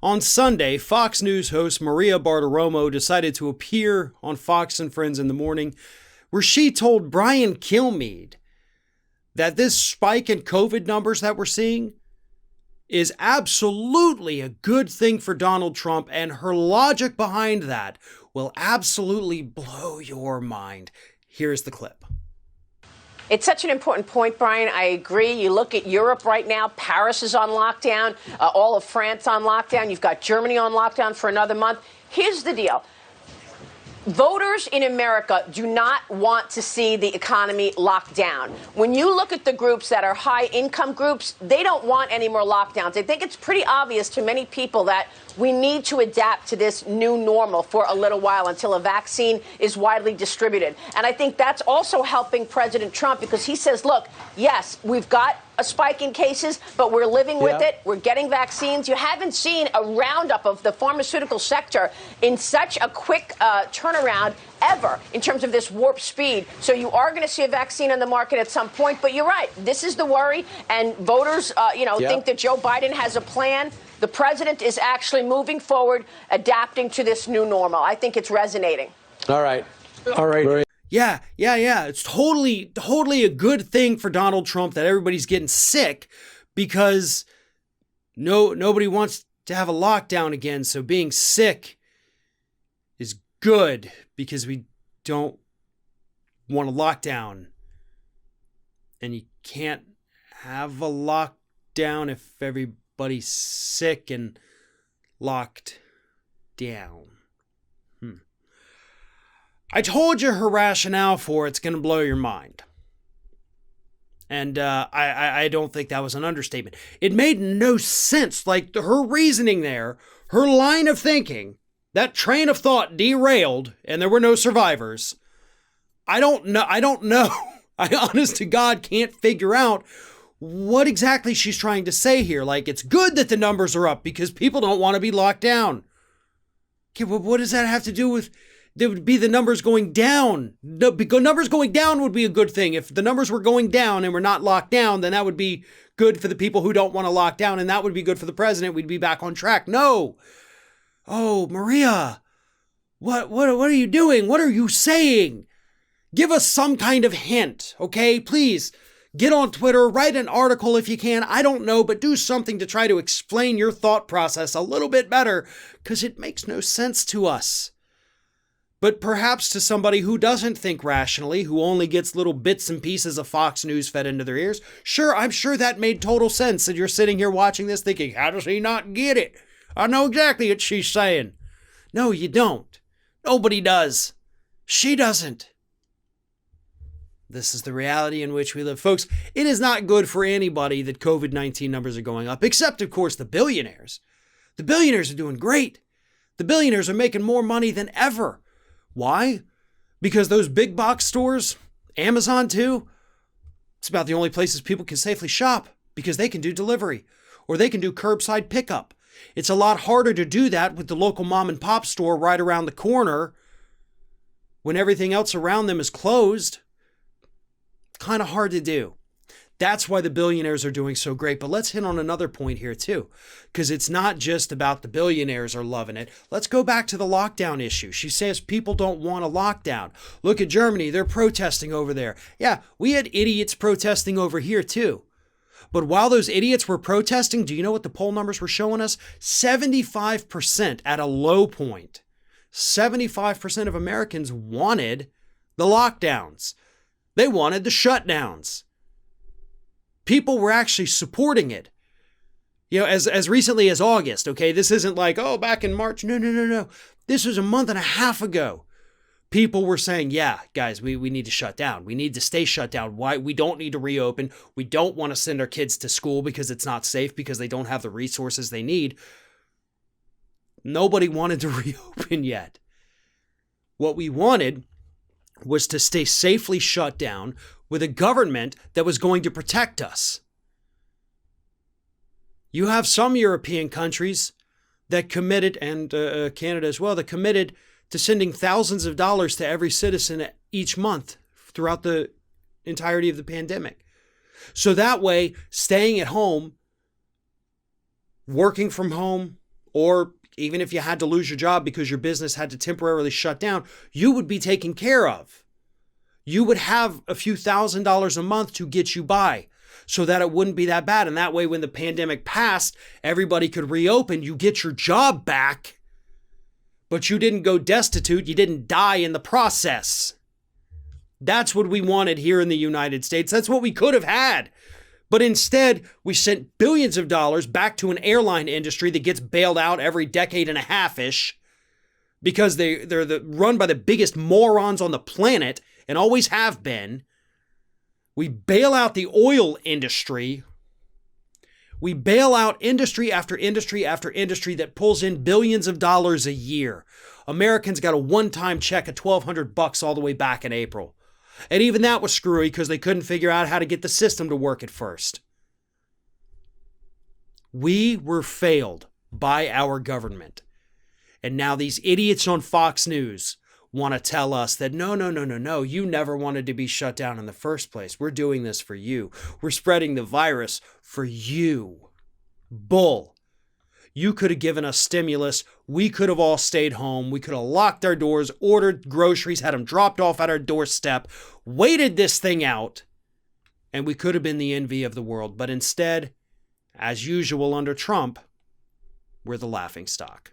On Sunday, Fox News host Maria Bartiromo decided to appear on Fox and Friends in the Morning, where she told Brian Kilmeade that this spike in COVID numbers that we're seeing is absolutely a good thing for Donald Trump, and her logic behind that will absolutely blow your mind. Here's the clip. It's such an important point, Brian. I agree. You look at Europe right now. Paris is on lockdown. All of France on lockdown. You've got Germany on lockdown for another month. Here's the deal. Voters in America do not want to see the economy locked down. When you look at the groups that are high-income groups, they don't want any more lockdowns. I think it's pretty obvious to many people that we need to adapt to this new normal for a little while until a vaccine is widely distributed. And I think that's also helping President Trump because he says, look, yes, we've got a spike in cases, but we're living with it. We're getting vaccines. You haven't seen a roundup of the pharmaceutical sector in such a quick turnaround ever in terms of this warp speed. So you are going to see a vaccine on the market at some point. But you're right. This is the worry. And voters, think that Joe Biden has a plan. The president is actually moving forward, adapting to this new normal. I think it's resonating. All right. Yeah. It's totally a good thing for Donald Trump that everybody's getting sick because nobody wants to have a lockdown again. So being sick is good because we don't want a lockdown. And you can't have a lockdown if everybody's sick and locked down. I told you her rationale for it's going to blow your mind. And I don't think that was an understatement. It made no sense. Like her reasoning there, her line of thinking, that train of thought derailed and there were no survivors. I don't know. I honest to God can't figure out what exactly she's trying to say here. Like, it's good that the numbers are up because people don't want to be locked down. Okay, well, what does that have to do with... There would be the numbers going down. Numbers going down would be a good thing. If the numbers were going down and we're not locked down, then that would be good for the people who don't want to lock down, and that would be good for the president. We'd be back on track. No. Oh, Maria, what are you doing? What are you saying? Give us some kind of hint, okay? Please get on Twitter, write an article if you can. I don't know, but do something to try to explain your thought process a little bit better, because it makes no sense to us. But perhaps to somebody who doesn't think rationally, who only gets little bits and pieces of Fox News fed into their ears, sure, I'm sure that made total sense. And you're sitting here watching this thinking, how does he not get it? I know exactly what she's saying. No, you don't. Nobody does. She doesn't. This is the reality in which we live. Folks, it is not good for anybody that COVID-19 numbers are going up, except, of course, the billionaires. The billionaires are doing great. The billionaires are making more money than ever. Why? Because those big box stores, Amazon too, it's about the only places people can safely shop because they can do delivery or they can do curbside pickup. It's a lot harder to do that with the local mom and pop store right around the corner when everything else around them is closed. Kind of hard to do. That's why the billionaires are doing so great. But let's hit on another point here too, because it's not just about the billionaires are loving it. Let's go back to the lockdown issue. She says people don't want a lockdown. Look at Germany. They're protesting over there. Yeah, we had idiots protesting over here too. But while those idiots were protesting, do you know what the poll numbers were showing us? 75% at a low point. 75% of Americans wanted the lockdowns. They wanted the shutdowns. People were actually supporting it. You know, as recently as August, okay? This isn't like, oh, back in March. No. This was a month and a half ago. People were saying, yeah, guys, we need to shut down. We need to stay shut down. Why? We don't need to reopen. We don't want to send our kids to school because it's not safe, because they don't have the resources they need. Nobody wanted to reopen yet. What we wanted was to stay safely shut down with a government that was going to protect us. You have some European countries that committed, and Canada as well, that committed to sending thousands of dollars to every citizen each month throughout the entirety of the pandemic. So that way, staying at home, working from home, or even if you had to lose your job because your business had to temporarily shut down, you would be taken care of. You would have a few $1,000s a month to get you by so that it wouldn't be that bad. And that way, when the pandemic passed, everybody could reopen. You get your job back, but you didn't go destitute. You didn't die in the process. That's what we wanted here in the United States. That's what we could have had. But instead, we sent billions of dollars back to an airline industry that gets bailed out every decade and a half-ish because they're run by the biggest morons on the planet and always have been. We bail out the oil industry. We bail out industry after industry after industry that pulls in billions of dollars a year. Americans got a one-time check of $1,200 all the way back in April. And even that was screwy because they couldn't figure out how to get the system to work at first. We were failed by our government. And now these idiots on Fox News want to tell us that no, you never wanted to be shut down in the first place. We're doing this for you. We're spreading the virus for you. Bull. You could have given us stimulus. We could have all stayed home. We could have locked our doors, ordered groceries, had them dropped off at our doorstep, waited this thing out, and we could have been the envy of the world. But instead, as usual under Trump, we're the laughingstock.